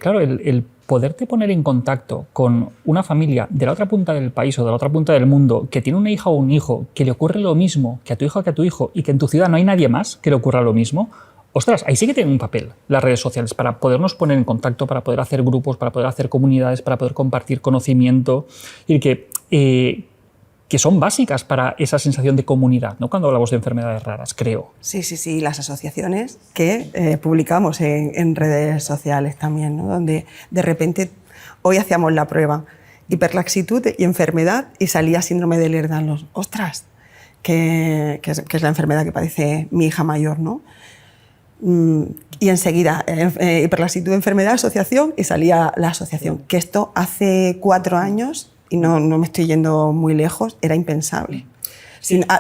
claro, el poderte poner en contacto con una familia de la otra punta del país o de la otra punta del mundo que tiene una hija o un hijo que le ocurre lo mismo que a tu hijo y que en tu ciudad no hay nadie más que le ocurra lo mismo, ostras, ahí sí que tienen un papel las redes sociales para podernos poner en contacto, para poder hacer grupos, para poder hacer comunidades, para poder compartir conocimiento, y que son básicas para esa sensación de comunidad, ¿no? Cuando hablamos de enfermedades raras, creo.
Sí, las asociaciones que publicamos en redes sociales también, ¿no? Donde de repente hoy hacíamos la prueba hiperlaxitud y enfermedad y salía síndrome de Ehlers-Danlos. ¡Ostras! Que es la enfermedad que padece mi hija mayor, ¿no? Y enseguida hiperlaxitud, enfermedad, asociación, y salía la asociación. Que esto hace 4 años, y no me estoy yendo muy lejos, era impensable.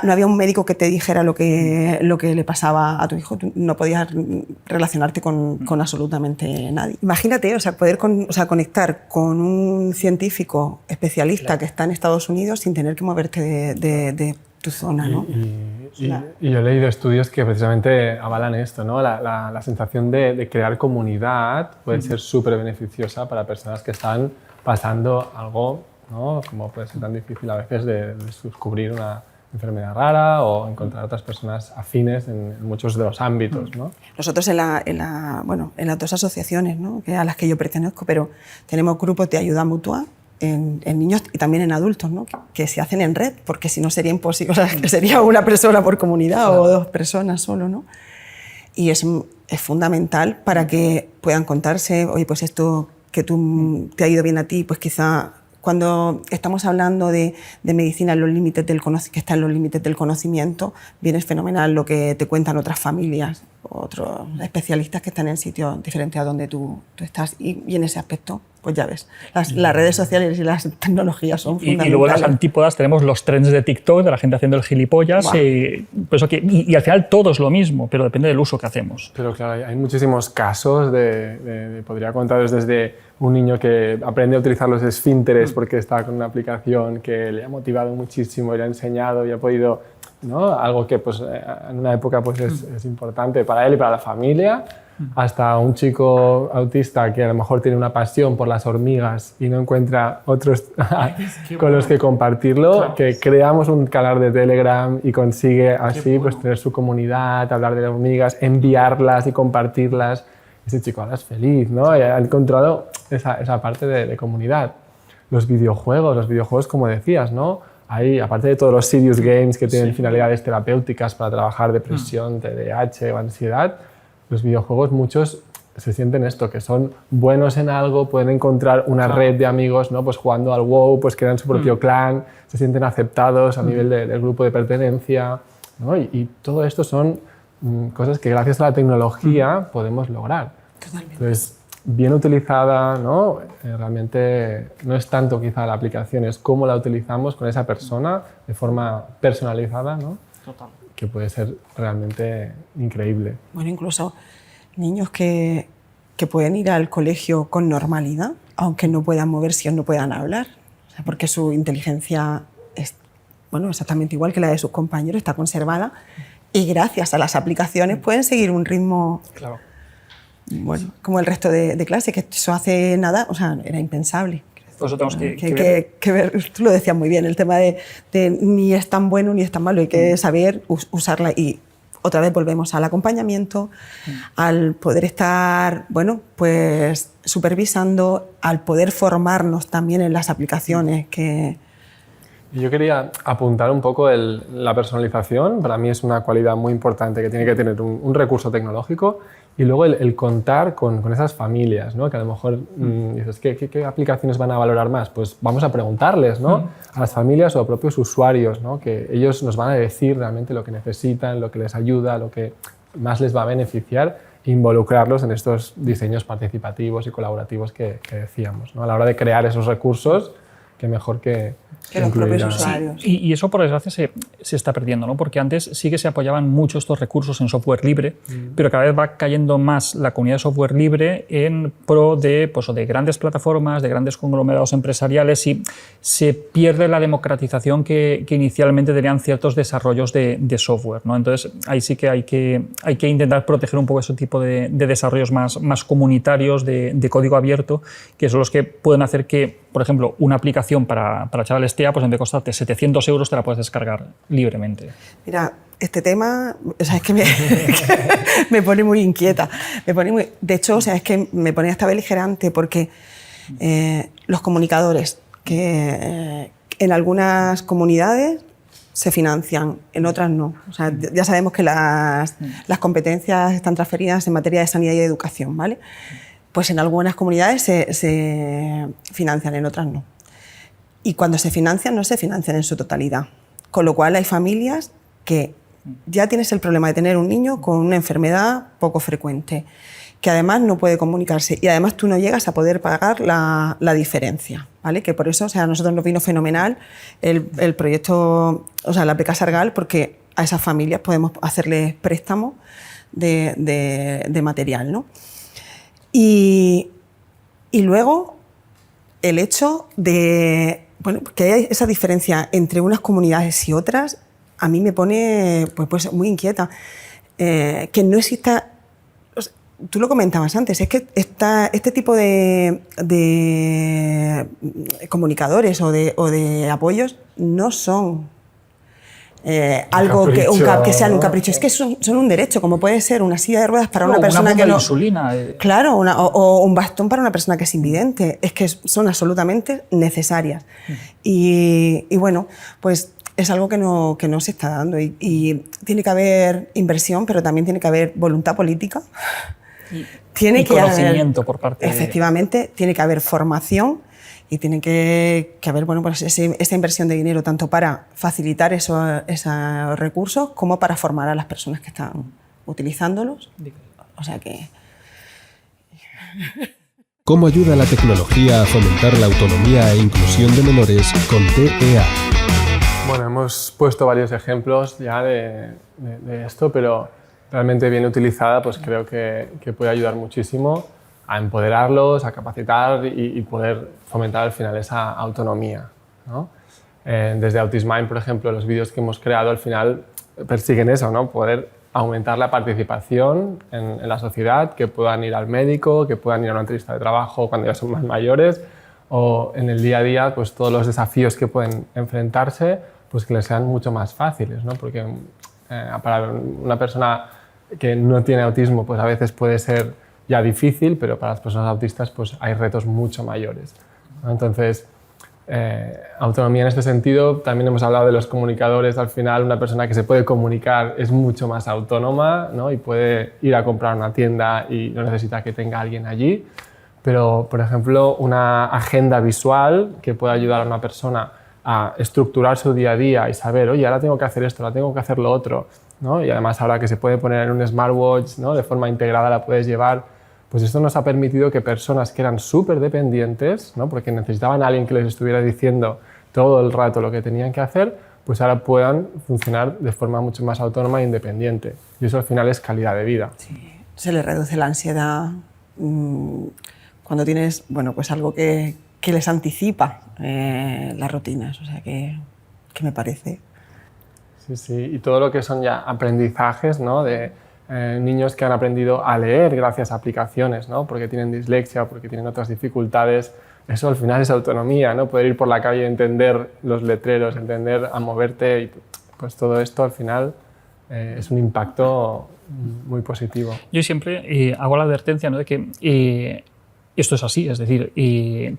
No había un médico que te dijera lo que le pasaba a tu hijo, tú no podías relacionarte con absolutamente nadie. Imagínate, o sea, poder conectar con un científico especialista que está en Estados Unidos sin tener que moverte de tu zona, ¿no?
Y yo he leído estudios que precisamente avalan esto, ¿no? La sensación de crear comunidad puede ser súper beneficiosa para personas que están pasando algo, ¿no? Como puede ser tan difícil a veces de descubrir una enfermedad rara o encontrar otras personas afines en muchos de los ámbitos, ¿no?
Nosotros en las 2 asociaciones, ¿no? A las que yo pertenezco, pero tenemos grupos de ayuda mutua en niños y también en adultos, ¿no? Que se hacen en red, porque si no sería imposible, o sea, que sería una persona por comunidad o 2 personas solo, ¿no? Y es fundamental para que puedan contarse, oye, pues esto que te ha ido bien a ti, pues quizá cuando estamos hablando de medicina que está en los límites del conocimiento, bien es fenomenal lo que te cuentan otras familias, otros especialistas que están en sitios diferentes a donde tú estás, y en ese aspecto, pues ya ves, las redes sociales y las tecnologías son fundamentales.
Y luego en las antípodas tenemos los trends de TikTok, de la gente haciendo el gilipollas, pues y al final todo es lo mismo, pero depende del uso que hacemos.
Pero claro, hay muchísimos casos podría contaros desde un niño que aprende a utilizar los esfínteres porque está con una aplicación que le ha motivado muchísimo y le ha enseñado y ha podido ¿no? Algo que pues, en una época pues, es importante para él y para la familia, hasta un chico autista que a lo mejor tiene una pasión por las hormigas y no encuentra otros con los que compartirlo, claro. Que creamos un canal de Telegram y consigue así pues, tener su comunidad, hablar de las hormigas, enviarlas y compartirlas. Ese chico ahora es feliz, ¿no? Ha encontrado esa parte de comunidad. Los videojuegos, como decías, ¿no? Hay, aparte de todos los serious games que tienen finalidades terapéuticas para trabajar depresión, TDAH o ansiedad, los videojuegos muchos se sienten esto, que son buenos en algo, pueden encontrar una red de amigos, ¿no? Pues jugando al WoW, pues crean su propio clan, se sienten aceptados a nivel del grupo de pertenencia, ¿no? Y todo esto son cosas que gracias a la tecnología podemos lograr.
Totalmente.
Entonces, bien utilizada, ¿no? Realmente no es tanto quizá la aplicación, es cómo la utilizamos con esa persona de forma personalizada, ¿no?
Total.
Que puede ser realmente increíble.
Bueno, incluso niños que pueden ir al colegio con normalidad, aunque no puedan moverse o no puedan hablar, o sea, porque su inteligencia es, bueno, exactamente igual que la de sus compañeros, está conservada, y gracias a las aplicaciones pueden seguir un ritmo,
Claro.
bueno, como el resto de clase, que eso hace nada, o sea, era impensable.
Por eso tenemos que
ver. Tú lo decías muy bien, el tema de ni es tan bueno ni es tan malo, hay que saber usarla. Y otra vez volvemos al acompañamiento, al poder estar, bueno, pues supervisando, al poder formarnos también en las aplicaciones que...
Yo quería apuntar un poco la personalización. Para mí es una cualidad muy importante que tiene que tener un recurso tecnológico, y luego el contar con esas familias, ¿no? Que a lo mejor dices, ¿qué aplicaciones van a valorar más? Pues vamos a preguntarles, ¿no? A las familias o a propios usuarios, ¿no? Que ellos nos van a decir realmente lo que necesitan, lo que les ayuda, lo que más les va a beneficiar, e involucrarlos en estos diseños participativos y colaborativos que decíamos, ¿no? A la hora de crear esos recursos, que mejor que
los propios usuarios.
Y eso, por desgracia, se está perdiendo, ¿no? Porque antes sí que se apoyaban mucho estos recursos en software libre, pero cada vez va cayendo más la comunidad de software libre en pro de, pues, de grandes plataformas, de grandes conglomerados empresariales, y se pierde la democratización que inicialmente tenían ciertos desarrollos de software, ¿no? Entonces, ahí sí que hay que intentar proteger un poco ese tipo de desarrollos más comunitarios, de código abierto, que son los que pueden hacer que, por ejemplo, una aplicación para chavales TEA, pues en vez de costarte 700 euros, te la puedes descargar libremente.
Mira, este tema, o sea, es que me pone muy inquieta. De hecho, o sea, es que me pone hasta beligerante, porque los comunicadores, que en algunas comunidades se financian, en otras no. O sea, ya sabemos que las competencias están transferidas en materia de sanidad y de educación, ¿vale? Pues en algunas comunidades se financian, en otras no. Y cuando se financian, no se financian en su totalidad. Con lo cual hay familias que ya tienes el problema de tener un niño con una enfermedad poco frecuente, que además no puede comunicarse, y además tú no llegas a poder pagar la diferencia, ¿vale? Que por eso, o sea, a nosotros nos vino fenomenal el proyecto, o sea, la beca Sargal, porque a esas familias podemos hacerles préstamos de material, ¿no? Y luego el hecho de, bueno, que hay esa diferencia entre unas comunidades y otras, a mí me pone pues muy inquieta. Que no exista, o sea, tú lo comentabas antes, es que este tipo de comunicadores o de apoyos no son algo que sean un capricho, es que son un derecho, como puede ser una silla de ruedas para una persona que no...
insulina.
Claro, o un bastón para una persona que es invidente, es que son absolutamente necesarias. Y bueno, pues es algo que no se está dando, y tiene que haber inversión, pero también tiene que haber voluntad política.
Y conocimiento por parte
efectivamente, tiene que haber formación, y tiene que haber, bueno, pues esa inversión de dinero tanto para facilitar esos recursos como para formar a las personas que están utilizándolos. O sea que...
¿Cómo ayuda la tecnología a fomentar la autonomía e inclusión de menores con TEA?
Bueno, hemos puesto varios ejemplos ya de esto, pero realmente bien utilizada, pues creo que puede ayudar muchísimo a empoderarlos, a capacitar y poder fomentar al final esa autonomía, ¿no? Desde Autism Mind, por ejemplo, los vídeos que hemos creado al final persiguen eso, ¿no? Poder aumentar la participación en la sociedad, que puedan ir al médico, que puedan ir a una entrevista de trabajo cuando ya son más mayores, o en el día a día, pues todos los desafíos que pueden enfrentarse, pues que les sean mucho más fáciles, ¿no? Porque para una persona que no tiene autismo, pues a veces puede ser ya difícil, pero para las personas autistas pues hay retos mucho mayores, ¿no? Entonces, autonomía en este sentido, también hemos hablado de los comunicadores. Al final, una persona que se puede comunicar es mucho más autónoma, ¿no? Y puede ir a comprar a una tienda y no necesita que tenga alguien allí. Pero, por ejemplo, una agenda visual que pueda ayudar a una persona a estructurar su día a día y saber, oye, ahora tengo que hacer esto, ahora tengo que hacer lo otro, ¿no? Y además ahora que se puede poner en un smartwatch, ¿no? De forma integrada la puedes llevar. Pues esto nos ha permitido que personas que eran súper dependientes, ¿no? Porque necesitaban a alguien que les estuviera diciendo todo el rato lo que tenían que hacer, pues ahora puedan funcionar de forma mucho más autónoma e independiente. Y eso al final es calidad de vida.
Sí, se les reduce la ansiedad cuando tienes, bueno, pues algo que les anticipa las rutinas, o sea que me parece.
Sí, sí, y todo lo que son ya aprendizajes, ¿no? De niños que han aprendido a leer gracias a aplicaciones, ¿no? Porque tienen dislexia o porque tienen otras dificultades. Eso al final es autonomía, ¿no? Poder ir por la calle, entender los letreros, entender a moverte, y pues todo esto al final es un impacto muy positivo.
Yo siempre hago la advertencia, ¿no? De que esto es así, es decir,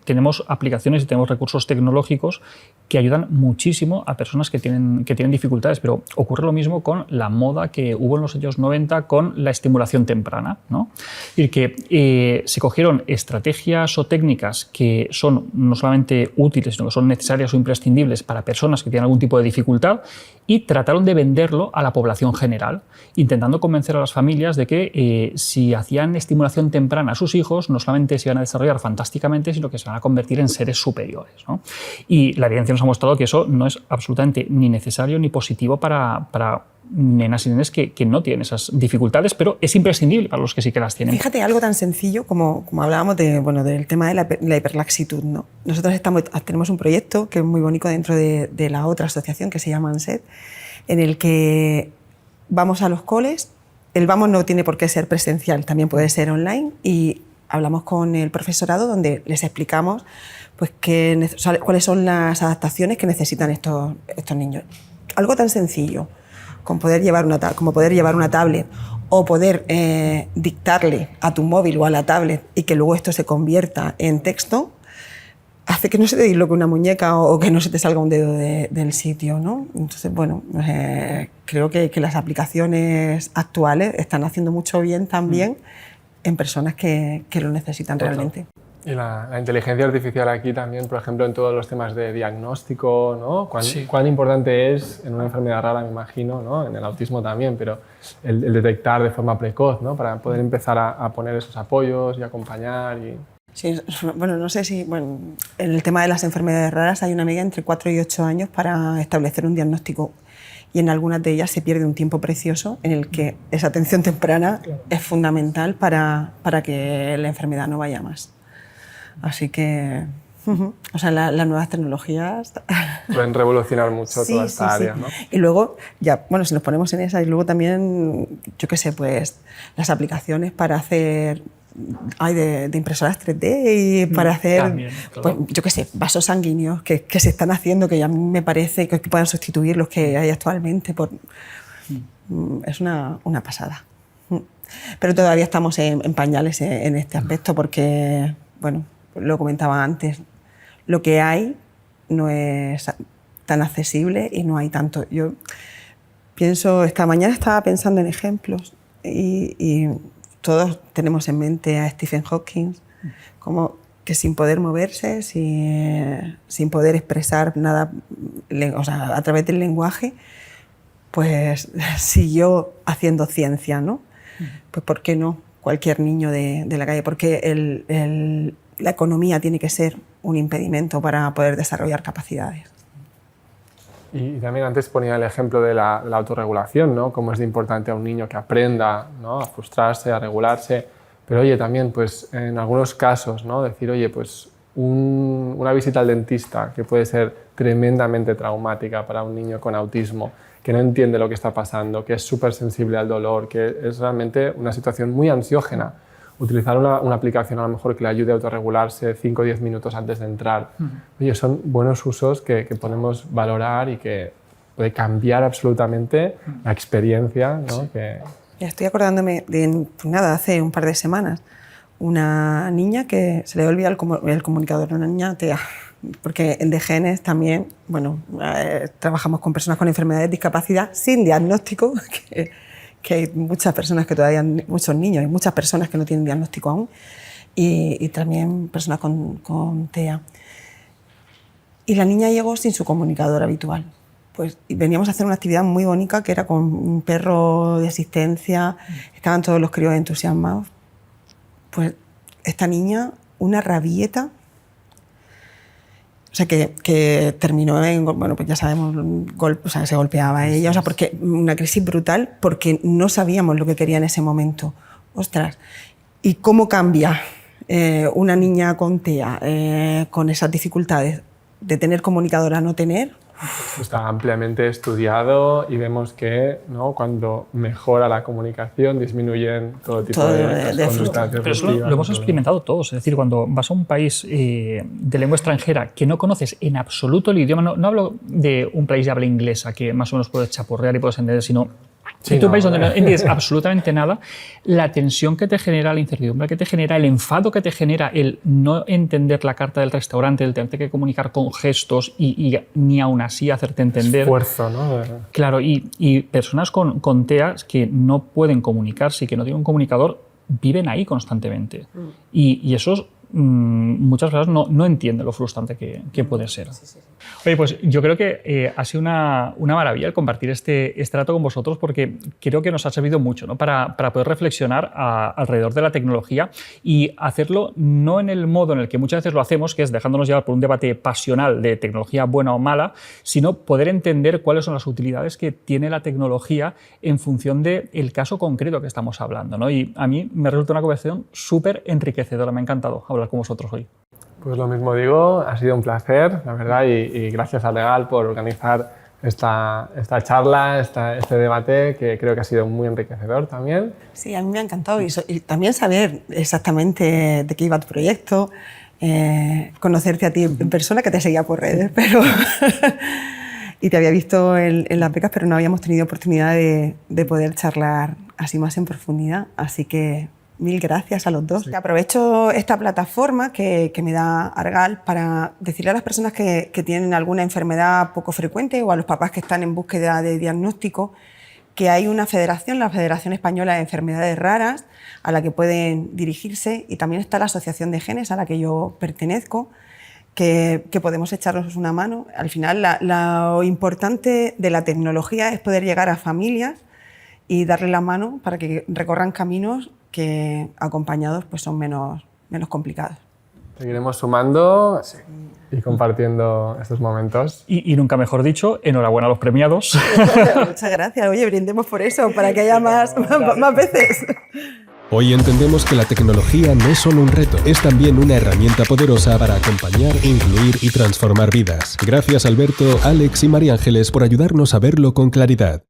tenemos aplicaciones y tenemos recursos tecnológicos que ayudan muchísimo a personas que tienen dificultades, pero ocurre lo mismo con la moda que hubo en los años 90 con la estimulación temprana, ¿no? Y que se cogieron estrategias o técnicas que son no solamente útiles, sino que son necesarias o imprescindibles para personas que tienen algún tipo de dificultad y trataron de venderlo a la población general, intentando convencer a las familias de que si hacían estimulación temprana a sus hijos, no solamente se iban a desarrollar fantásticamente, sino que se van a convertir en seres superiores, ¿no? Y la evidencia nos ha mostrado que eso no es absolutamente ni necesario ni positivo para nenas y nenes que no tienen esas dificultades, pero es imprescindible para los que sí que las tienen.
Fíjate, algo tan sencillo como hablábamos del tema de la hiperlaxitud, ¿no? Nosotros tenemos un proyecto que es muy bonito dentro de la otra asociación que se llama ANSET, en el que vamos a los coles. El vamos no tiene por qué ser presencial, también puede ser online, y hablamos con el profesorado donde les explicamos pues, cuáles son las adaptaciones que necesitan estos niños. Algo tan sencillo como poder llevar una tablet o poder dictarle a tu móvil o a la tablet y que luego esto se convierta en texto, hace que no se te disloque una muñeca o que no se te salga un dedo del sitio, ¿no? Entonces, bueno, creo que las aplicaciones actuales están haciendo mucho bien también en personas que lo necesitan realmente.
Y la inteligencia artificial aquí también, por ejemplo, en todos los temas de diagnóstico, ¿no? Cuán importante es en una enfermedad rara, me imagino, ¿no? En el autismo también, pero el detectar de forma precoz, ¿no? Para poder empezar a poner esos apoyos y acompañar.
Sí, bueno, no sé si... Bueno, en el tema de las enfermedades raras hay una media entre 4 y 8 años para establecer un diagnóstico, y en algunas de ellas se pierde un tiempo precioso en el que esa atención temprana es fundamental para que la enfermedad no vaya más. Así que, o sea, las nuevas tecnologías
pueden revolucionar mucho toda esta área, ¿no?
Y luego, ya, bueno, si nos ponemos en esa, y luego también, yo qué sé, pues las aplicaciones para hacer, hay de impresoras 3D y para hacer,
también, claro.
Pues, yo qué sé, vasos sanguíneos que se están haciendo, que ya me parece que puedan sustituir los que hay actualmente. Es una pasada. Pero todavía estamos en pañales en este aspecto porque, bueno, lo comentaba antes, lo que hay no es tan accesible y no hay tanto. Yo pienso, esta mañana estaba pensando en ejemplos y todos tenemos en mente a Stephen Hawking, como que sin poder moverse, sin poder expresar nada, o sea, a través del lenguaje, pues siguió haciendo ciencia, ¿no? Pues ¿por qué no? Cualquier niño de la calle, porque la economía tiene que ser un impedimento para poder desarrollar capacidades.
Y también antes ponía el ejemplo de la autorregulación, ¿no? Cómo es de importante a un niño que aprenda, ¿no? A frustrarse, a regularse. Pero oye, también pues en algunos casos, ¿no? Decir, oye, pues una visita al dentista que puede ser tremendamente traumática para un niño con autismo, que no entiende lo que está pasando, que es súper sensible al dolor, que es realmente una situación muy ansiógena. Utilizar una aplicación a lo mejor que le ayude a autorregularse 5 o 10 minutos antes de entrar. Oye, son buenos usos que podemos valorar y que puede cambiar absolutamente la experiencia, ¿no?
Sí.
Estoy acordándome de nada, hace un par de semanas, una niña que se le olvida el comunicador, una niña TEA, porque en DGENES también, bueno, trabajamos con personas con enfermedades de discapacidad sin diagnóstico, que hay muchas personas que todavía, muchos niños y muchas personas que no tienen diagnóstico aún, y también personas con TEA. Y la niña llegó sin su comunicador habitual. Pues veníamos a hacer una actividad muy bonita que era con un perro de asistencia, estaban todos los críos entusiasmados. Pues esta niña, una rabieta, o sea, que terminó en, bueno, pues ya sabemos, o sea, se golpeaba a ella, o sea, porque una crisis brutal, porque no sabíamos lo que quería en ese momento. Ostras, ¿y cómo cambia una niña con TEA, con esas dificultades de tener comunicador a no tener?
Está ampliamente estudiado y vemos que, ¿no?, cuando mejora la comunicación disminuyen todo tipo de conductas.
Pero eso lo hemos experimentado todos. Es decir, cuando vas a un país de lengua extranjera que no conoces en absoluto el idioma, no hablo de un país de habla inglesa que más o menos puedes chapurrear y puedes entender, sino en un país donde no entiendes absolutamente nada, la tensión que te genera, la incertidumbre que te genera, el enfado que te genera, el no entender la carta del restaurante, el tener que comunicar con gestos y ni aún así hacerte entender.
Esfuerzo, ¿no?
Claro, y personas con TEA que no pueden comunicarse y que no tienen un comunicador, viven ahí constantemente. Y eso muchas veces no entienden lo frustrante que puede ser. Sí. Oye, pues yo creo que ha sido una maravilla el compartir este rato con vosotros, porque creo que nos ha servido mucho, ¿no?, para poder reflexionar alrededor de la tecnología y hacerlo no en el modo en el que muchas veces lo hacemos, que es dejándonos llevar por un debate pasional de tecnología buena o mala, sino poder entender cuáles son las utilidades que tiene la tecnología en función del caso concreto que estamos hablando, ¿no? Y a mí me resulta una conversación súper enriquecedora. Me ha encantado hablar con vosotros hoy.
Pues lo mismo digo, ha sido un placer, la verdad, y gracias a Legal por organizar esta charla, este debate, que creo que ha sido muy enriquecedor también. Sí,
a mí me ha encantado y también saber exactamente de qué iba tu proyecto, conocerte a ti en persona, que te seguía por redes, pero y te había visto en las becas, pero no habíamos tenido oportunidad de poder charlar así más en profundidad, así que mil gracias a los dos. Sí. Aprovecho esta plataforma que me da Argal para decirle a las personas que tienen alguna enfermedad poco frecuente o a los papás que están en búsqueda de diagnóstico que hay una federación, la Federación Española de Enfermedades Raras, a la que pueden dirigirse, y también está la Asociación de Genes, a la que yo pertenezco, que podemos echarnos una mano. Al final, lo importante de la tecnología es poder llegar a familias y darle la mano para que recorran caminos que acompañados pues son menos complicados.
Seguiremos sumando y compartiendo estos momentos.
Y nunca mejor dicho, enhorabuena a los premiados.
Muchas gracias. Oye, brindemos por eso, para que haya más veces.
Hoy entendemos que la tecnología no es solo un reto, es también una herramienta poderosa para acompañar, incluir y transformar vidas. Gracias Alberto, Alex y María Ángeles por ayudarnos a verlo con claridad.